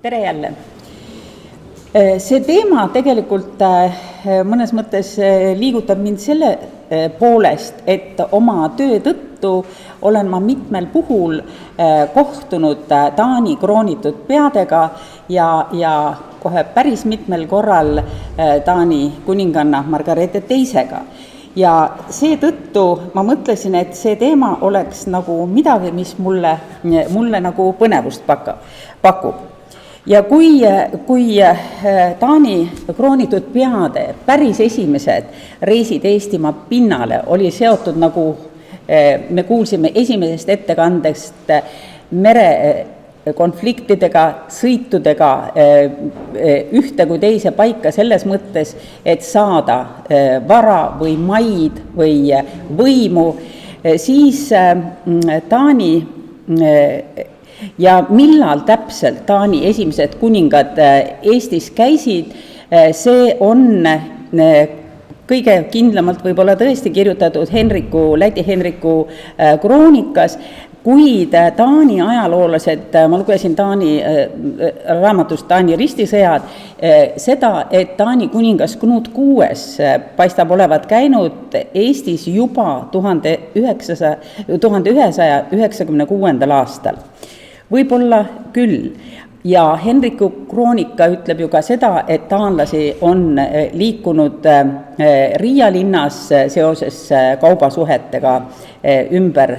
tere jälle! See teema tegelikult mõnes mõttes liigutab mind selle poolest, et oma töö tõttu olen ma mitmel puhul kohtunud Taani kroonitud peadega ja kohe päris mitmel korral Taani kuninganna Margarethe teisega. Ja seetõttu ma mõtlesin, et see teema oleks nagu midagi, mis mulle nagu põnevust pakub. Ja kui Taani kroonitud peade päris esimesed reisid Eestimaa pinnale oli seotud, nagu me kuulsime esimesest ettekandest, merekonfliktidega, sõitudega ühte kui teise paika selles mõttes, et saada vara või maid või võimu, siis Taani ja millal täpselt Taani esimesed kuningad Eestis käisid, see on kõige kindlamalt võib-olla tõesti kirjutatud Läti Henriku kroonikas, kuid Taani ajaloolased, ma lugesin Taani raamatust Taani ristisõjad, seda, et Taani kuningas Knut VI paistab olevat käinud Eestis juba 1196. aastal. Võib-olla küll. Ja Henriku kroonika ütleb ju ka seda, et taanlasi on liikunud Riia linnas seoses kaubasuhetega ümber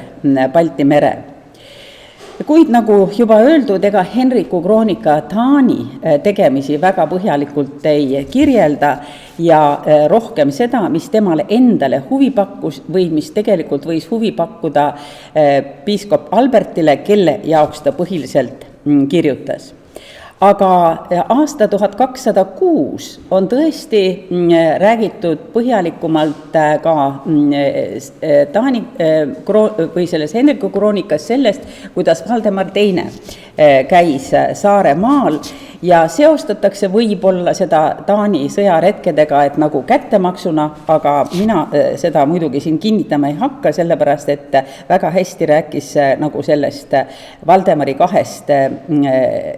Balti mere. Kuid nagu juba öeldud, ega Henriku kroonika Taani tegemisi väga põhjalikult ei kirjelda ja rohkem seda, mis temale endale huvi pakkus või mis tegelikult võis huvi pakkuda piiskop Albertile, kelle jaoks ta põhiliselt kirjutas. Aga aasta 1206 on tõesti räägitud põhjalikumalt ka Taani või selles Henriku kroonikas sellest, kuidas Valdemar II käis Saaremaal ja seostatakse võib-olla seda Taani sõjaretkedega, et nagu kättemaksuna, aga mina seda muidugi siin kinnitama ei hakka, sellepärast et väga hästi rääkis nagu sellest Valdemari kahest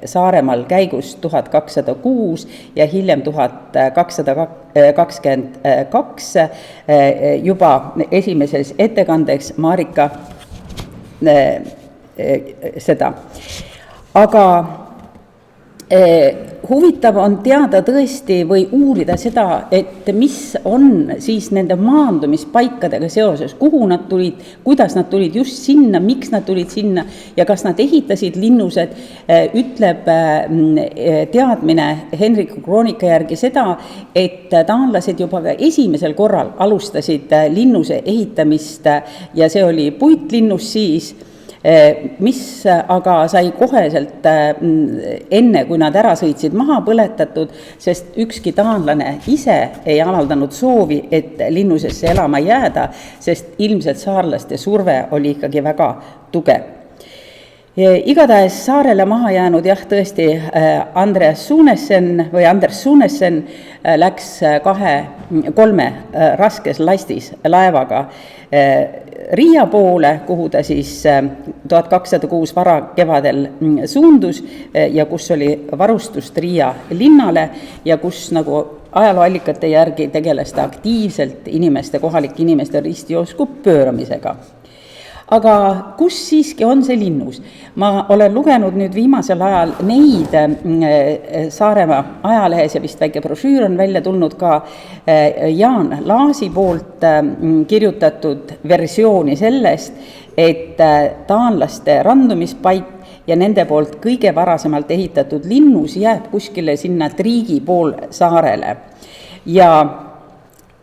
Saaremaal käigust 1206 ja hiljem 1222 juba esimeses ettekandeks Marika seda. Aga huvitav on teada tõesti või uurida seda, et mis on siis nende maandumispaikadega seoses, kuhu nad tulid, kuidas nad tulid just sinna, miks nad tulid sinna ja kas nad ehitasid linnused, ütleb teadmine Henriku kroonika järgi seda, et taanlased juba esimesel korral alustasid linnuse ehitamist ja see oli puitlinnus siis, mis aga sai koheselt enne, kui nad ära sõitsid, maha põletatud, sest ükski taanlane ise ei avaldanud soovi, et linnusesse elama jääda, sest ilmselt saarlaste surve oli ikkagi väga tugev. Igatahes saarele maha jäänud tõesti Anders Sunessen läks 3 raskes lastis laevaga Riia poole, kuhu ta siis 1206 varakevadel suundus ja kus oli varustust Riia linnale ja kus nagu ajalooallikate järgi tegeles ta aktiivselt kohalike inimeste ristijoosku pööramisega. Aga kus siiski on see linnus? Ma olen lugenud nüüd viimasel ajal neid Saaremaa ajalehes ja vist väike brošüür on välja tulnud ka Jaan Laasi poolt kirjutatud versiooni sellest, et taanlaste randumispaik ja nende poolt kõige varasemalt ehitatud linnus jääb kuskile sinna Triigi pool saarele. Ja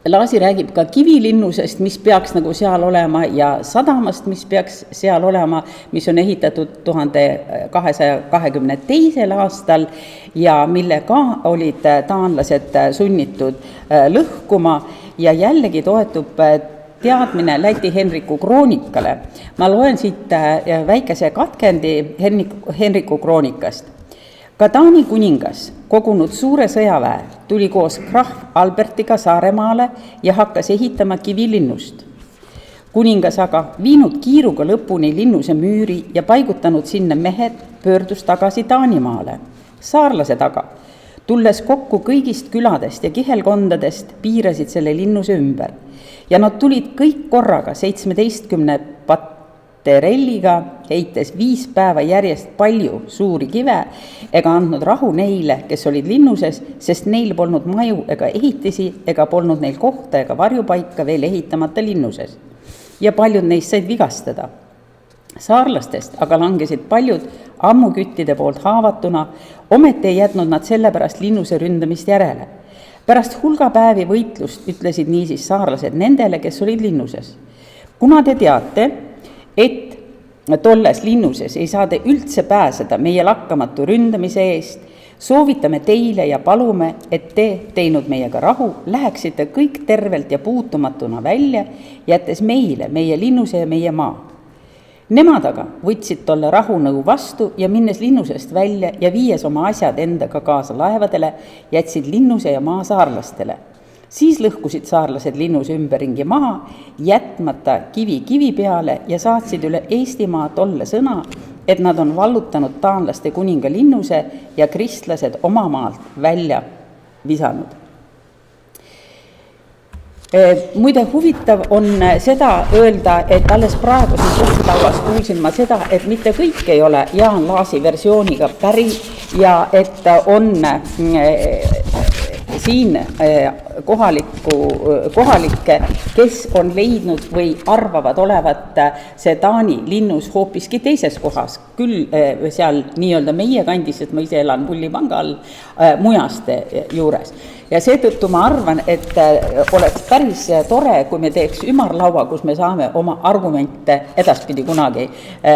Laasi räägib ka kivilinnusest, mis peaks nagu seal olema ja sadamast, mis peaks seal olema, mis on ehitatud 1222. aastal ja mille ka olid taanlased sunnitud lõhkuma ja jällegi toetub teadmine Läti Henriku kroonikale. Ma loen siit väikese katkendi Henriku kroonikast. Ka Taani kuningas, kogunud suure sõjaväe, tuli koos krahv Albertiga Saaremaale ja hakkas ehitama kivilinnust. Kuningas aga viinud kiiruga lõpuni linnuse müüri ja paigutanud sinna mehed, pöördus tagasi Taanimaale. saarlased aga, tulles kokku kõigist küladest ja kihelkondadest, piirasid selle linnuse ümber. Ja nad tulid kõik korraga 17 paterelliga, heites 5 päeva järjest palju suuri kive, ega andnud rahu neile, kes olid linnuses, sest neil polnud maju ega ehitisi, ega polnud neil kohta ega varjupaika veel ehitamata linnuses. Ja paljud neist said vigastada. Saarlastest aga langesid paljud ammuküttide poolt haavatuna, ometi ei jätnud nad sellepärast linnuse ründamist järele. Pärast hulga päevi võitlust ütlesid niisiis saarlased nendele, kes olid linnuses. Kuna te teate, et tolles linnuses ei saa te üldse pääseda meie lakkamatu ründamise eest, soovitame teile ja palume, et te, teinud meiega rahu, läheksite kõik tervelt ja puutumatuna välja, jättes meile meie linnuse ja meie maa. Nemad aga võtsid tolle rahunõu vastu ja minnes linnusest välja ja viies oma asjad endaga kaasa laevadele, jätsid linnuse ja maa saarlastele. Siis lõhkusid saarlased linnuse ümberringi maha, jätmata kivi peale ja saatsid üle Eestimaa tolle sõna, et nad on vallutanud taanlaste kuninga linnuse ja kristlased oma maalt välja visanud. Muide huvitav on seda öelda, et alles praegu siin kursitauas kuulsin ma seda, et mitte kõik ei ole Jaan Laasi versiooniga päri ja et on siin kohalikke, kes on leidnud või arvavad olevat see Taani linnus hoopiski teises kohas, küll seal nii-öelda meie kandis, et ma ise elan Pullipanga all Mujaste juures. Ja seetõttu ma arvan, et oleks päris tore, kui me teeks ümarlaua, kus me saame oma argumente edaspidi kunagi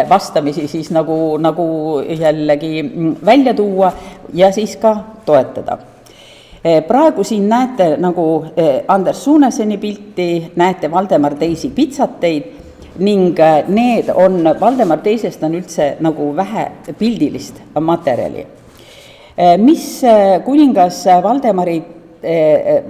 vastamisi siis nagu jällegi välja tuua ja siis ka toetada. Praegu siin näete nagu Anders Suneseni pilti, näete Valdemar Teisi pitsateid ning need on, Valdemar Teisest on üldse nagu vähe pildilist materjali. Mis kuningas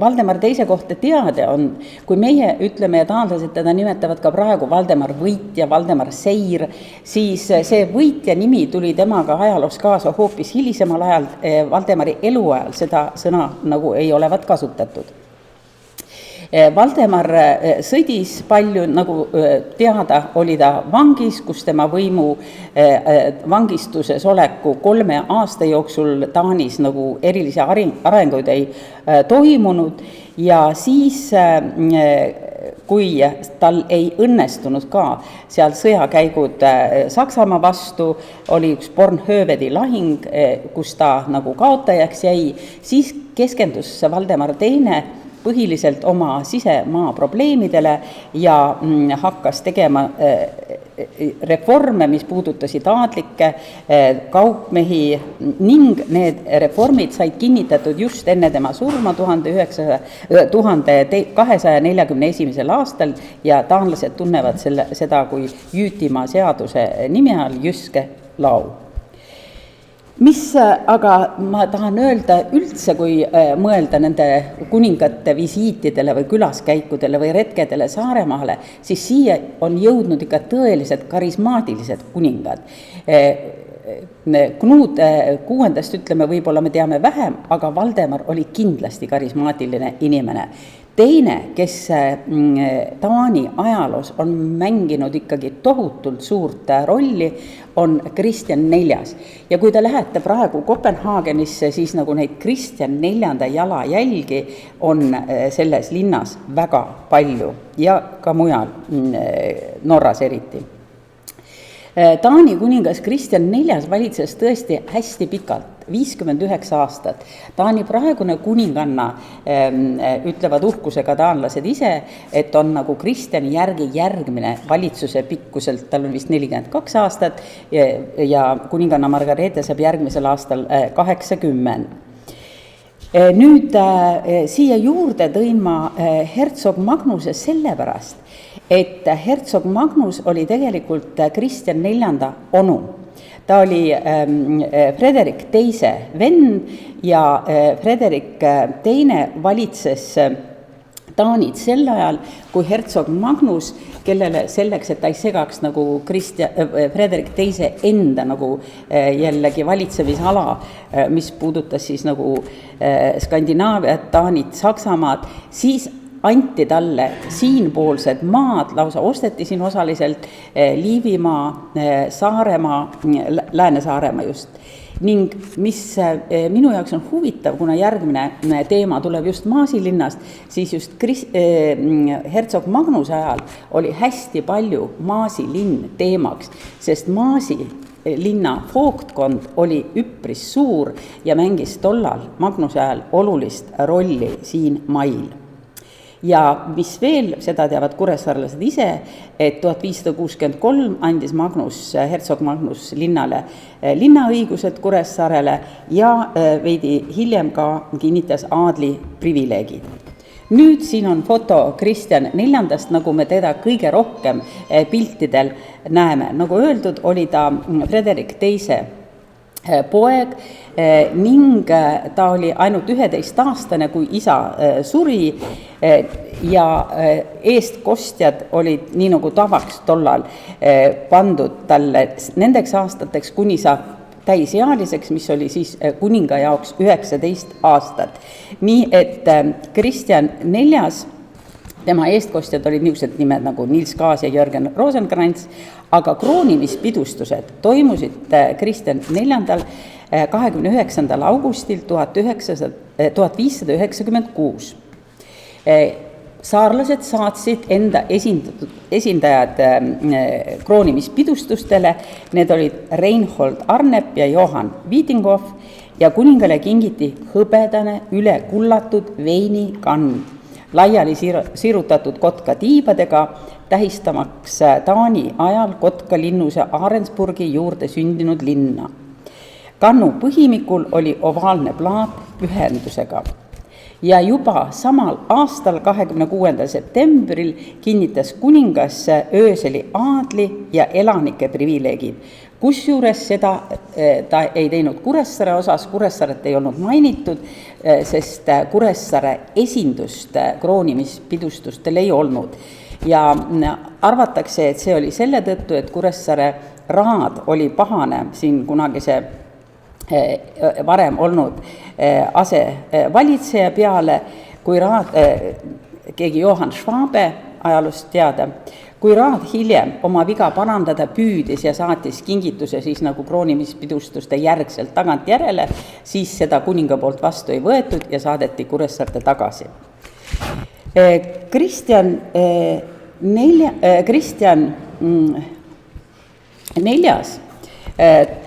Valdemar Teise kohta teada on, kui meie ütleme ja taanlased teda nimetavad ka praegu Valdemar Võitja, Valdemar Seir, siis see võitja nimi tuli temaga ajaloos kaasa hoopis hilisemal ajal, Valdemari eluajal seda sõna nagu ei olevat kasutatud. Valdemar sõdis palju, nagu teada, oli ta vangis, kus tema võimu vangistuses oleku 3 aasta jooksul Taanis nagu erilisi arenguid ei toimunud ja siis, kui tal ei õnnestunud ka seal sõjakäigud Saksamaa vastu, oli üks Bornhövedi lahing, kus ta nagu kaotajaks jäi, siis keskendus Valdemar Teine põhiliselt oma sisemaa probleemidele ja hakkas tegema reforme, mis puudutasid aadlikke, kaupmehi ning need reformid said kinnitatud just enne tema surma 1241. aastal ja taanlased tunnevad seda kui Jüütimaa seaduse nime all Jyske lau. Mis aga ma tahan öelda üldse, kui mõelda nende kuningate visiitidele või külaskäikudele või retkedele Saaremaale, siis siia on jõudnud ikka tõelised karismaatilised kuningad. Knud VI ütleme, võib-olla me teame vähem, aga Valdemar oli kindlasti karismaatiline inimene. Teine, kes Taani ajaloos on mänginud ikkagi tohutult suurt rolli, on Kristjan IV. Ja kui te lähete praegu Kopenhaagenisse, siis nagu neid Kristjan IV jalajälgi on selles linnas väga palju ja ka mujal, Norras eriti. Taani kuningas Kristjan IV valitses tõesti hästi pikalt, 59 aastat. Taani praegune kuninganna ütlevad uhkusega taanlased ise, et on nagu Kristjani järgmine valitsuse pikkuselt, tal on vist 42 aastat ja kuninganna Margareete saab järgmisel aastal 80. Nüüd siia juurde tõin ma hertsog Magnuse sellepärast, et hertsog Magnus oli tegelikult Kristjan IV onu. Ta oli Frederik II venn ja Frederik II valitses Taanit sel ajal, kui hertsog Magnus, kellele selleks, et ta ei segaks nagu Frederik teise enda nagu jällegi valitsemisala, mis puudutas siis nagu Skandinaaviat, Taanit, Saksamaad, siis anti talle siinpoolsed maad, lausa osteti siin osaliselt Liivimaa, Saaremaa, Lääne-Saaremaa just. Ning mis minu jaoks on huvitav, kuna järgmine teema tuleb just Maasi linnast, siis just hertsog Magnuse ajal oli hästi palju Maasi linn teemaks, sest Maasi linna voogtkond oli üpris suur ja mängis tollal Magnuse ajal olulist rolli siin mail. Ja mis veel, seda teavad kuressaarlased ise, et 1563 andis hertsog Magnus linnale linnaõigused Kuressaarele ja veidi hiljem ka kinnitas aadli privileegid. Nüüd siin on foto Kristjan IV, nagu me teda kõige rohkem piltidel näeme. Nagu öeldud, oli ta Frederik teise poeg ning ta oli ainult 11-aastane, kui isa suri ja eestkostjad olid nii nagu tavaks tollal pandud talle nendeks aastateks, kuni saab täisealiseks, mis oli siis kuninga jaoks 19 aastat. Nii et Kristjan IV, tema eestkostjad olid niisugused nimed nagu Niels Kaas ja Jörgen Rosenkrantz, aga kroonimispidustused toimusid Kristjan IV 29. augustil 1596. Saarlased saatsid enda esindajad kroonimispidustustele, need olid Reinhold Arnep ja Johan Wiedinghoff ja kuningale kingiti hõbedane ülekullatud veinikann, laiali sirutatud kotka tiibadega, tähistamaks Taani ajal Kotka linnuse Aarensburgi juurde sündinud linna. Kannu põhimikul oli ovaalne plaat pühendusega ja juba samal aastal 26. septembril kinnitas kuningas ööseli aadli ja elanike privileegid. Kusjuures seda ta ei teinud Kuressaare osas, Kuressaaret ei olnud mainitud, sest Kuressaare esindust kroonimispidustustel ei olnud. Ja arvatakse, et see oli selle tõttu, et Kuressaare raad oli pahane siin kunagise varem olnud asevalitseja peale, kui raad, keegi Johann Schwabe ajalust teada, kui raad hiljem oma viga parandada püüdis ja saatis kingituse siis nagu kroonimispidustuste järgselt tagantjärele, siis seda kuninga poolt vastu ei võetud ja saadeti Kuressaarte tagasi. Kristjan IV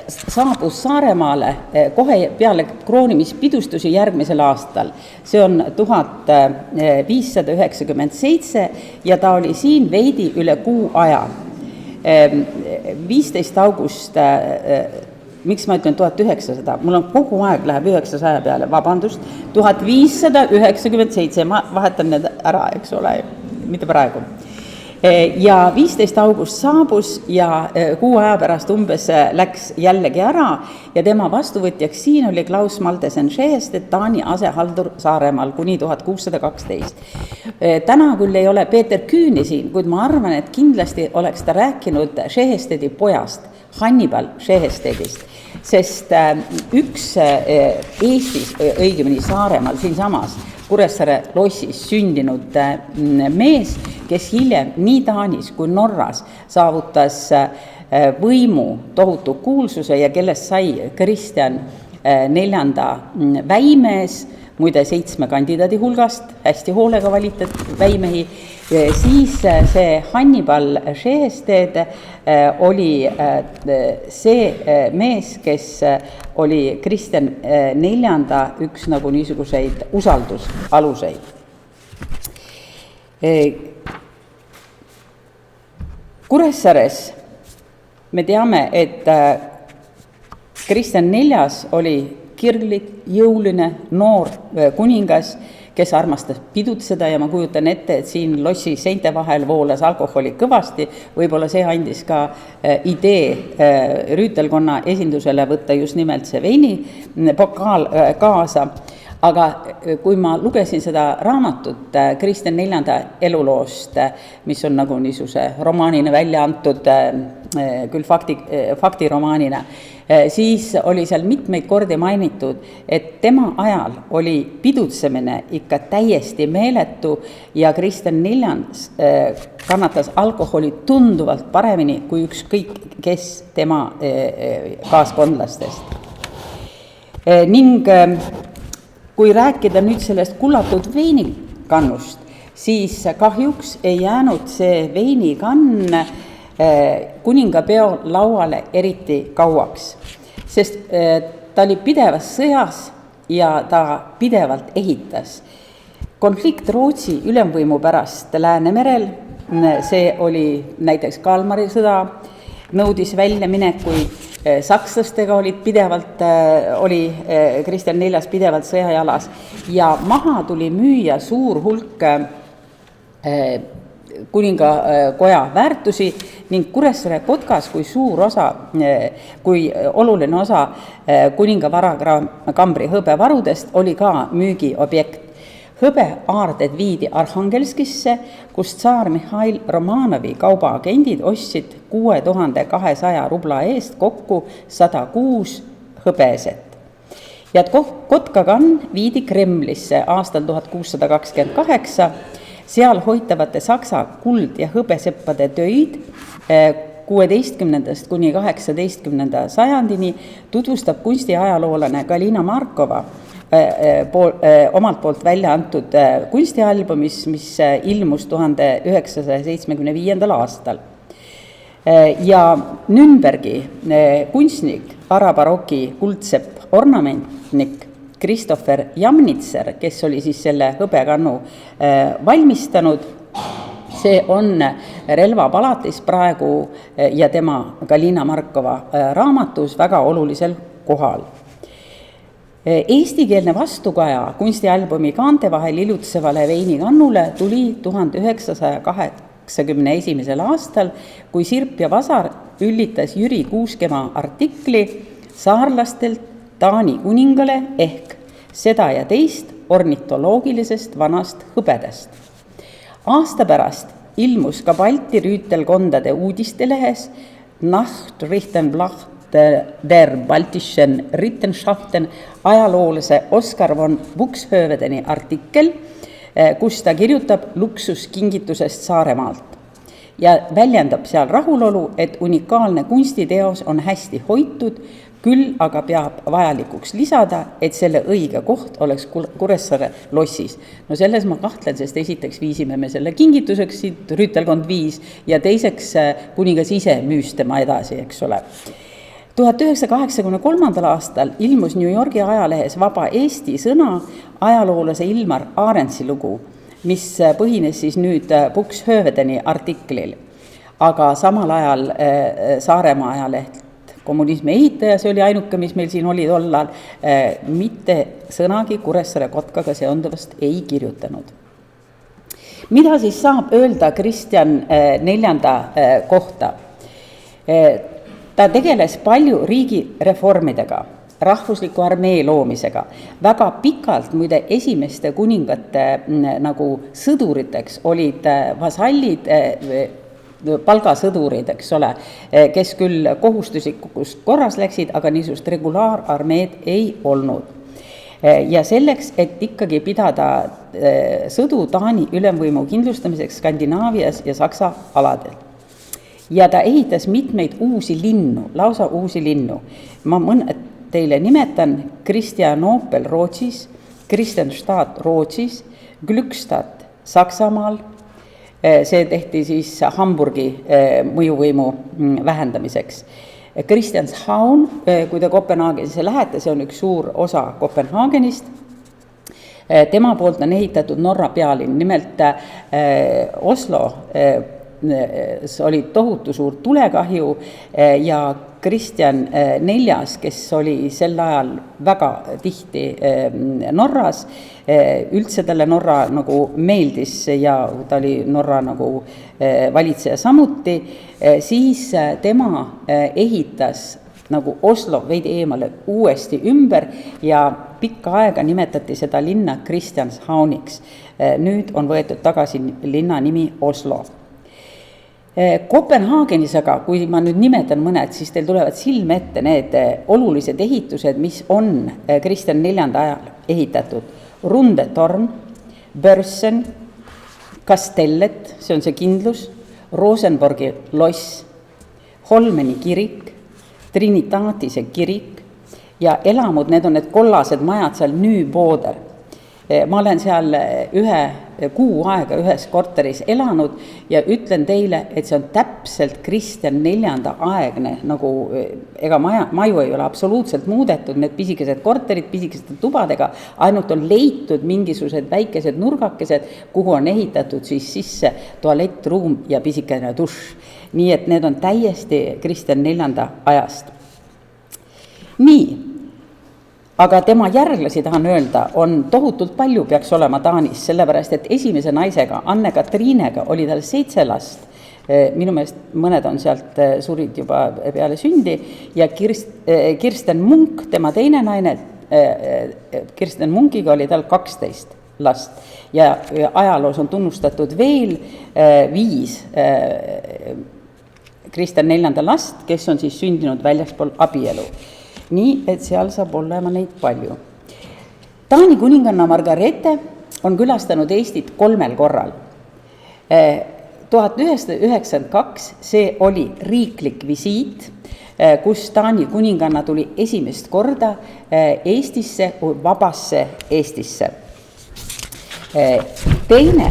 saabus Saaremaale kohe peale kroonimispidustusi järgmisel aastal. See on 1597 ja ta oli siin veidi üle kuu aja. 15. august, miks ma ütlen 1900, mul on kogu aeg läheb 900 peale, vabandust, 1597, ma vahetan need ära, eks ole, mitte praegu. Ja 15. august saabus ja kuu aja pärast umbes läks jällegi ära ja tema vastuvõtjaks siin oli Klaus Maldesen-Scheeste, Taani asehaldur Saaremaal kuni 1612. Täna küll ei ole Peeter Küüni siin, kuid ma arvan, et kindlasti oleks ta rääkinud Scheestedi pojast, Hannibal Scheestedist, sest üks Eestis, õigemini Saaremaal siinsamas, Kuressaare lossis sündinud mees, kes hiljem nii Taanis kui Norras saavutas võimu tohutu kuulsuse ja kellest sai Kristjan IV väimees, muide 7 kandidaadi hulgast, hästi hoolega valitud väimehi, siis see Hannibal Scheested oli see mees, kes oli Kristjan IV üks nagu niisuguseid usaldusaluseid. Kuressaares me teame, et Kristjan IV oli kirglik, jõuline, noor kuningas, kes armastas pidutseda ja ma kujutan ette, et siin lossi seinte vahel voolas alkoholi kõvasti, võib-olla see andis ka idee rüütelkonna esindusele võtta just nimelt see veini pokaal kaasa, aga kui ma lugesin seda raamatut Kristjan IV eluloost, mis on nagu niisuguse romaanina välja antud, küll faktiromaanina, siis oli seal mitmeid kordi mainitud, et tema ajal oli pidutsemine ikka täiesti meeletu ja Kristjan IV kannatas alkoholi tunduvalt paremini kui ükskõik kes tema kaaskondlastest. Ning kui rääkida nüüd sellest kullatud veinikannust, siis kahjuks ei jäänud see veinikann kuningapeo lauale eriti kauaks, sest ta oli pidevas sõjas ja ta pidevalt ehitas. Konflikt Rootsi ülemvõimu pärast Läänemerel, see oli näiteks Kalmari sõda, nõudis väljaminekuid, sakslastega oli Kristjan IV pidevalt sõjajalas ja maha tuli müüa suur hulk kuningakoja väärtusi ning Kuressaare Kotkas kui oluline osa kuninga varakambri hõbevarudest oli ka müügiobjekt. Hõbeaarded viidi Arhangelskisse, kus tsaar Mihhail Romanovi kaubaagendid ostsid 6200 rubla eest kokku 106 hõbeeset. Ja Kotkakann viidi Kremlisse aastal 1628, seal hoitavate saksa kuld- ja hõbeseppade töid 16. kuni 18. sajandini tutvustab kunstiajaloolane Galina Markova omalt poolt välja antud kunstialbumis, mis ilmus 1975. aastal. Ja Nürnbergi kunstnik, varabaroki kuldsepp ornamentnik Christopher Jamnitzer, kes oli siis selle hõbekannu valmistanud, see on relvapalatis praegu ja tema Galina Markova raamatus väga olulisel kohal. Eestikeelne vastukaja kunstialbumi Kaante vahel ilutsevale veinikannule tuli 1981. aastal, kui Sirp ja Vasar üllitas Jüri Kuuskemaa artikli saarlastelt Taani kuningale ehk seda ja teist ornitoloogilisest vanast hõbedast. Aasta pärast ilmus ka Balti rüütelkondade uudistelehes Nachrichtenblatt der Baltischen Rittenschaften ajaloolase Oskar von Buxhoeveni artikkel, kus ta kirjutab luksuskingitusest Saaremaalt ja väljendab seal rahulolu, et unikaalne kunstiteos on hästi hoitud, küll aga peab vajalikuks lisada, et selle õige koht oleks Kuressaare lossis. No selles ma kahtlen, sest esiteks viisime me selle kingituseks siit rüütelkond 5 ja teiseks kuningas ise müüs tema edasi, eks ole. 1983. aastal ilmus New Yorgi ajalehes Vaba Eesti sõna ajaloolase Ilmar Arentsi lugu, mis põhines siis nüüd Buxhoeveni artiklil. Aga samal ajal Saaremaa ajaleht Kommunismi ehitaja, see oli ainuke, mis meil siin oli tollal, mitte sõnagi Kuressaare Kotkaga seonduvast ei kirjutanud. Mida siis saab öelda Kristjan IV kohta? Ta tegeles palju riigireformidega, rahvusliku armee loomisega. Väga pikalt muide esimeste kuningate nagu sõduriteks olid vasallid, palgasõdurid, eks ole, kes küll kohustuslikus korras läksid, aga niisugust regulaararmeed ei olnud. Ja selleks, et ikkagi pidada sõdu Taani ülemvõimu kindlustamiseks Skandinaavias ja Saksa aladel. Ja ta ehitas mitmeid uusi linnu, lausa uusi linnu. Ma teile nimetan Kristianopel Rootsis, Kristianstad Rootsis, Glückstadt Saksamaal, see tehti siis Hamburgi mõjuvõimu vähendamiseks. Kristianshavn, kui te Kopenhaagenisse lähete, see on üks suur osa Kopenhaagenist, tema poolt on ehitatud Norra pealinn, nimelt Oslo oli tohutu suur tulekahju ja Kristjan IV, kes oli sel ajal väga tihti Norras, üldse talle Norra nagu meeldis ja ta oli Norra nagu valitseja samuti, siis tema ehitas nagu Oslo veidi eemale uuesti ümber ja pikka aega nimetati seda linna Christianshavniks. Nüüd on võetud tagasi linna nimi Oslo. Kopenhaagenis aga, kui ma nüüd nimetan mõned, siis teil tulevad silme ette need olulised ehitused, mis on Kristjan IV ajal ehitatud. Rundetorn, Börsen, Kastellet, see on see kindlus, Rosenborgi loss, Holmeni kirik, Trinitaatise kirik ja elamud, need on need kollased majad seal Nüübooder. Ma olen seal 1 kuu aega ühes korteris elanud ja ütlen teile, et see on täpselt Kristjan IV aegne, nagu ega maju ei ole absoluutselt muudetud, need pisikesed korterid pisikesed tubadega, ainult on leitud mingisugused väikesed nurgakesed, kuhu on ehitatud siis sisse tualettruum ja pisikene dušš. Nii et need on täiesti Kristjan IV ajast. Nii. Aga tema järglasi, tahan öelda, on tohutult palju peaks olema Taanis, sellepärast, et esimese naisega, Anne-Katriinega, oli tal 7 last. Minu meelest mõned on sealt surid juba peale sündi ja Kirsten Munk, tema teine naine, Kirsten Munkiga oli tal 12 last. Ja ajaloos on tunnustatud veel 5 Kristjan IV last, kes on siis sündinud väljaspool abielu. Nii, et seal saab olema neid palju. Taani kuninganna Margarete on külastanud Eestit 3 korral. 1992 see oli riiklik visiit, kus Taani kuninganna tuli esimest korda Eestisse, vabasse Eestisse. Teine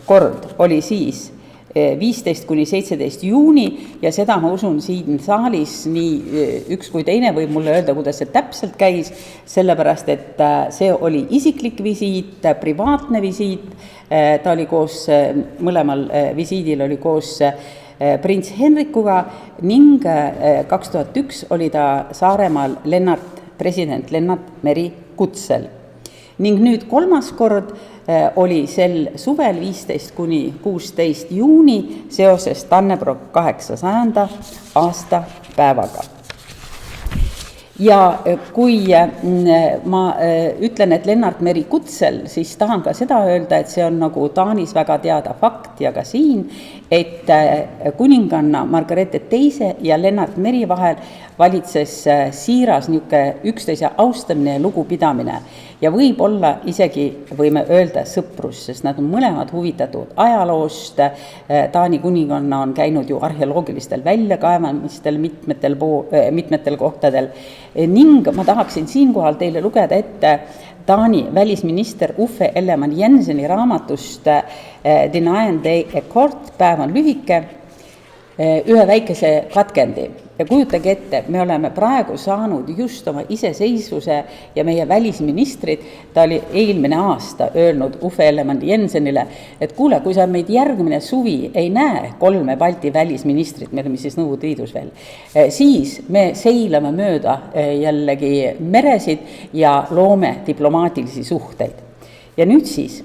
kord oli siis 15–17 juuni ja seda ma usun siin saalis nii üks kui teine võib mulle öelda, kuidas see täpselt käis, sellepärast, et see oli isiklik visiit, privaatne visiit, ta oli koos, mõlemal visiidil oli koos prints Henrikuga ning 2001 oli ta Saaremaal president Lennart Meri kutsel. Ning nüüd 3. kord oli sel suvel 15–16 juuni seoses Dannebrog 800. aastapäevaga. Ja kui ma ütlen, et Lennart Meri kutsel, siis tahan ka seda öelda, et see on nagu Taanis väga teada fakt ja ka siin, et kuninganna Margarete II ja Lennart Meri vahel valitses siiras üksteise austamine ja lugupidamine. Ja võib-olla isegi võime öelda sõprus, sest nad on mõlemad huvitatud ajaloost. Taani kuninganna on käinud ju arheoloogilistel väljakaevamistel mitmetel kohtadel. Ning ma tahaksin siinkohal teile lugeda ette Taani välisminister Uffe Ellemann-Jenseni raamatust Den ene dag er kort, päev on lühike, ühe väikese katkendi. Ja kujutage ette, me oleme praegu saanud just oma iseseisvuse ja meie välisministrid, ta oli eelmine aasta öelnud Uffe Ellemann-Jensenile, et kuule, kui sa meid järgmine suvi ei näe 3 Balti välisministrit, me oleme siis Nõukogude Liidus veel, siis me seilame mööda jällegi meresid ja loome diplomaatilisi suhteid. Ja nüüd siis,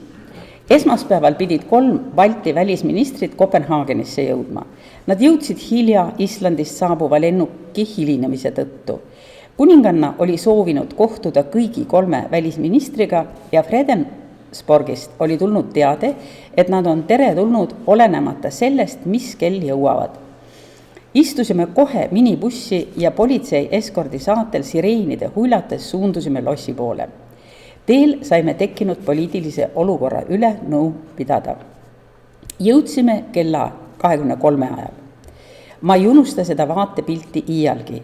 esmaspäeval pidid 3 Balti välisministrit Kopenhaagenisse jõudma. Nad jõudsid hilja Islandist saabuva lennuki hilinemise tõttu. Kuninganna oli soovinud kohtuda kõigi 3 välisministriga ja Fredensborgist oli tulnud teade, et nad on teretulnud olenemata sellest, mis kell jõuavad. Istusime kohe minibussi ja politsei eskordi saatel sireenide huilates suundusime lossi poole. Teel saime tekkinud poliitilise olukorra üle nõu pidada. Jõudsime kella 23 ajal. Ma ei unusta seda vaatepilti iialgi.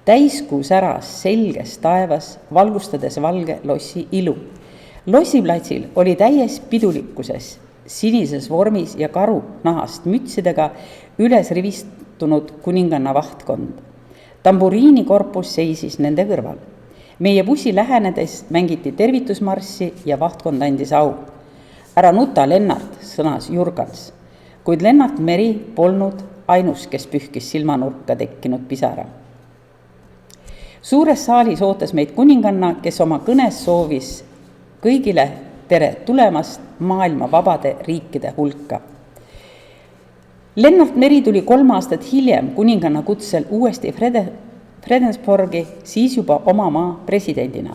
Täiskuu säras selges taevas, valgustades valge lossi ilu. Lossiplatsil oli täies pidulikkuses, sinises vormis ja karu nahast mütsidega üles rivistunud kuninganna vahtkond. Tamburiinikorpus seisis nende kõrval. Meie bussi lähenedes mängiti tervitusmarssi ja vahtkond andis au. Ära nuta, Lennart, sõnas Jurgans. Kuid Lennart Meri polnud ainus, kes pühkis silmanurka tekkinud pisara. Suures saalis ootas meid kuninganna, kes oma kõnes soovis kõigile tere tulemast maailma vabade riikide hulka. Lennart Meri tuli 3 aastat hiljem kuninganna kutsel uuesti Fredensborgi, siis juba oma maa presidendina.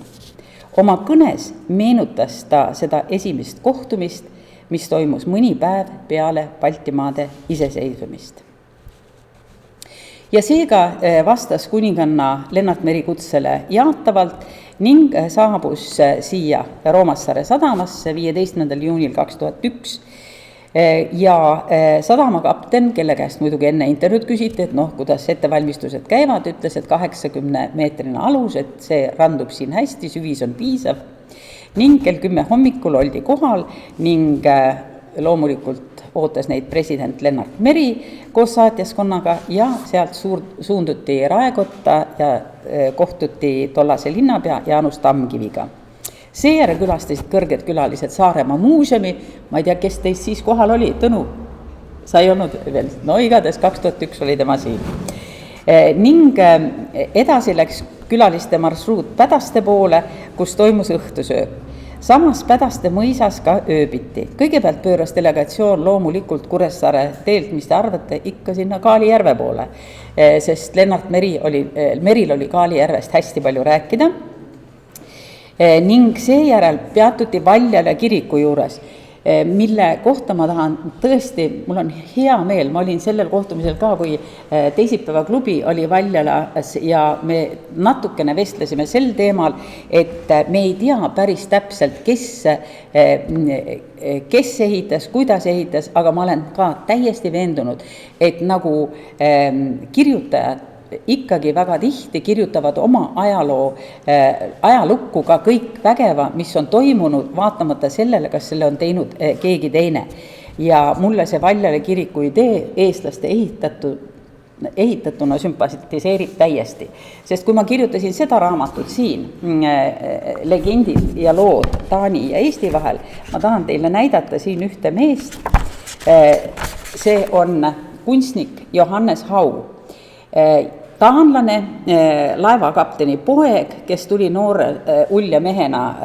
Oma kõnes meenutas ta seda esimest kohtumist, mis toimus mõni päev peale Baltimaade iseseisvumist. Ja seega vastas kuninganna Lennart Meri kutsele jaatavalt ning saabus siia Roomassaare sadamasse 15. juunil 2001 ja sadamakapten, kelle käest muidugi enne intervjuud küsiti, et kuidas ettevalmistused käivad, ütles, et 80-meetrine alus, et see randub siin hästi, süvis on piisav ning kell 10 hommikul oldi kohal ning loomulikult ootas neid president Lennart Meri koos saatjaskonnaga ja sealt suunduti Raekotta ja kohtuti tollase linnapea Jaanus Tamkiviga. Seejärel külastasid kõrged külalised Saaremaa muuseumi, ma ei tea, kes teist siis kohal oli, Tõnu, sa ei olnud veel, no igatahes 2001 oli tema siin. Ning edasi läks külaliste marsruut Pädaste poole, kus toimus õhtusööp. Samas Pädaste mõisas ka ööbiti. Kõigepealt pööras delegatsioon loomulikult Kuressaare teelt, mis te arvate, ikka sinna Kaalijärve poole, sest Lennart Meril oli Kaalijärvest hästi palju rääkida. Ning seejärel peatuti Valjala kiriku juures, mille kohta ma tahan tõesti, mul on hea meel, ma olin sellel kohtumisel ka, kui teisipäeva klubi oli Valjalas ja me natukene vestlesime sel teemal, et me ei tea päris täpselt, kes ehitas, kuidas ehitas, aga ma olen ka täiesti veendunud, et nagu kirjutajad ikkagi väga tihti kirjutavad oma ajalukku ka kõik vägeva, mis on toimunud, vaatamata sellele, kas selle on teinud keegi teine. Ja mulle see Valjala kiriku idee eestlaste ehitatuna sümpatiseerib täiesti. Sest kui ma kirjutasin seda raamatut siin, legendid ja lood Taani ja Eesti vahel, ma tahan teile näidata siin ühte meest. See on kunstnik Johannes Hau. Taanlane, laevakapteni poeg, kes tuli noore ulja mehena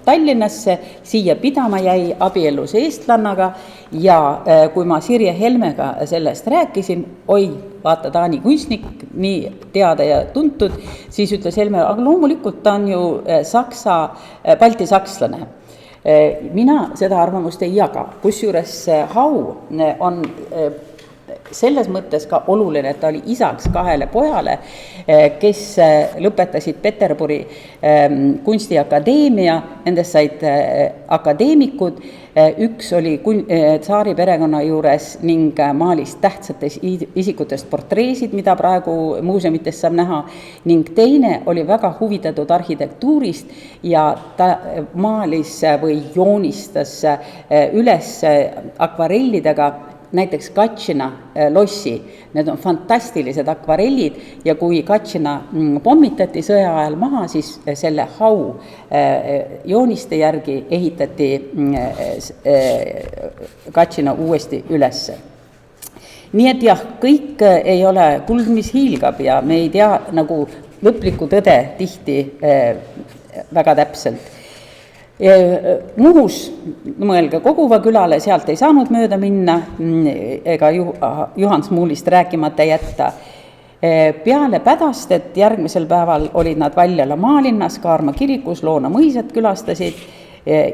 Tallinnasse, siia pidama jäi, abiellus eestlannaga ja kui ma Sirje Helmega sellest rääkisin, vaata Taani kunstnik, nii teada ja tuntud, siis ütles Helme, aga loomulikult ta on ju Balti sakslane. Mina seda arvamust ei jaga, kusjuures Hau on selles mõttes ka oluline, et ta oli isaks 2 pojale, kes lõpetasid Peterburi kunstiakadeemia, nendest said akadeemikud, üks oli tsaari perekonna juures ning maalis tähtsatest isikutest portreesid, mida praegu muuseumitest saab näha, ning teine oli väga huvitatud arhitektuurist ja ta maalis või joonistas üles akvarellidega näiteks Gatšina lossi. Need on fantastilised akvarellid ja kui Gatšina pommitati sõja ajal maha, siis selle Hau jooniste järgi ehitati Gatšina uuesti ülesse. Nii et jah, kõik ei ole kuld, mis hiilgab ja me ei tea nagu lõplikku tõde tihti väga täpselt. Muhus, mõelge Koguva külale, sealt ei saanud mööda minna ega Juhan Smuulist rääkimata jätta. Peale Pädastet järgmisel päeval olid nad Valjala maalinnas, Kaarma kirikus, Loona mõisat külastasid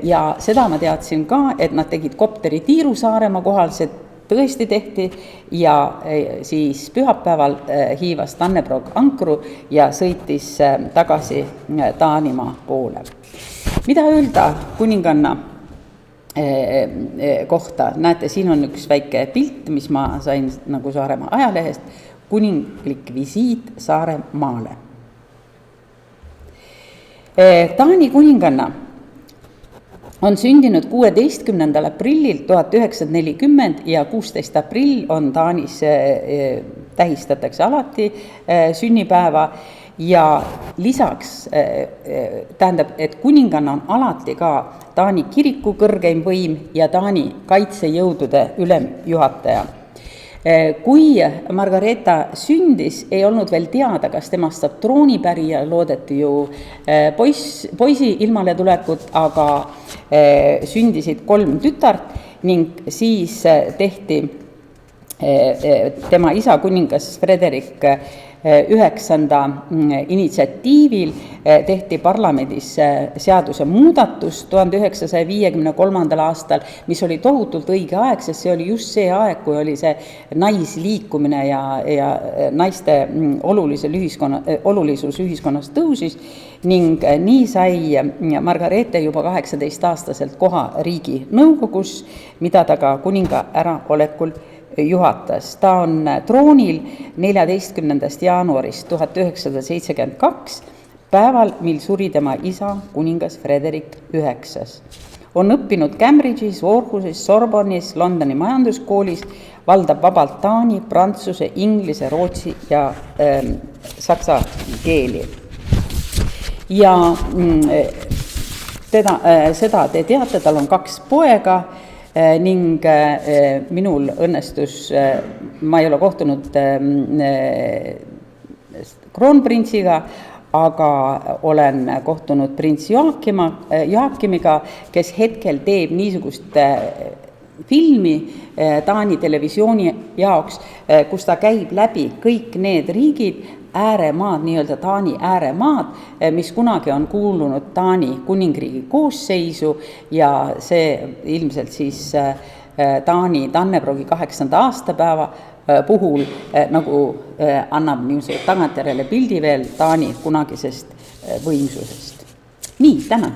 ja seda ma teadsin ka, et nad tegid kopteritiiru Saaremaa kohal, see tõesti tehti ja siis pühapäeval hiivas Tannebrog ankru ja sõitis tagasi Taanimaa poole. Mida öelda kuninganna kohta? Näete, siin on üks väike pilt, mis ma sain nagu Saaremaa ajalehest, kuninglik visiit Saaremaale. Taani kuninganna on sündinud 16. aprillil 1940 ja 16. aprill on Taanis, tähistatakse alati sünnipäeva ja lisaks tähendab, et kuninganna on alati ka Taani kiriku kõrgeim võim ja Taani kaitsejõudude ülemjuhataja. Kui Margareeta sündis, ei olnud veel teada, kas temast saab troonipärija, loodeti ju poisi ilmale tulekut, aga sündisid 3 tütart ning siis tehti tema isa kuningas Frederik üheksanda initsiatiivil tehti parlamendis seaduse muudatus 1953. aastal, mis oli tohutult õige aeg, sest see oli just see aeg, kui oli see naisliikumine ja naiste olulisus ühiskonnas tõusis ning nii sai Margareete juba 18-aastaselt koha riigi nõukogus, mida ta ka kuninga äraolekul juhatas. Ta on troonil 14. jaanuarist 1972, päeval, mil suri tema isa, kuningas Frederik IX. On õppinud Cambridge'is, Aarhusis, Sorbonnis, Londoni majanduskoolis, valdab vabalt taani, prantsuse, inglise, rootsi ja saksa keeli. Ja seda te teate, tal on 2 poega, ning minul õnnestus, ma ei ole kohtunud kroonprintsiga, aga olen kohtunud prints Joachimiga, kes hetkel teeb niisugust filmi Taani televisiooni jaoks, kus ta käib läbi kõik need riigid, ääremaad, nii-öelda Taani ääremaad, mis kunagi on kuulunud Taani kuningriigi koosseisu ja see ilmselt siis Taani Dannebrog'i 8. aastapäeva puhul nagu annab niisuguse tagantjärele pildi veel Taani kunagisest võimsusest. Nii, tänan!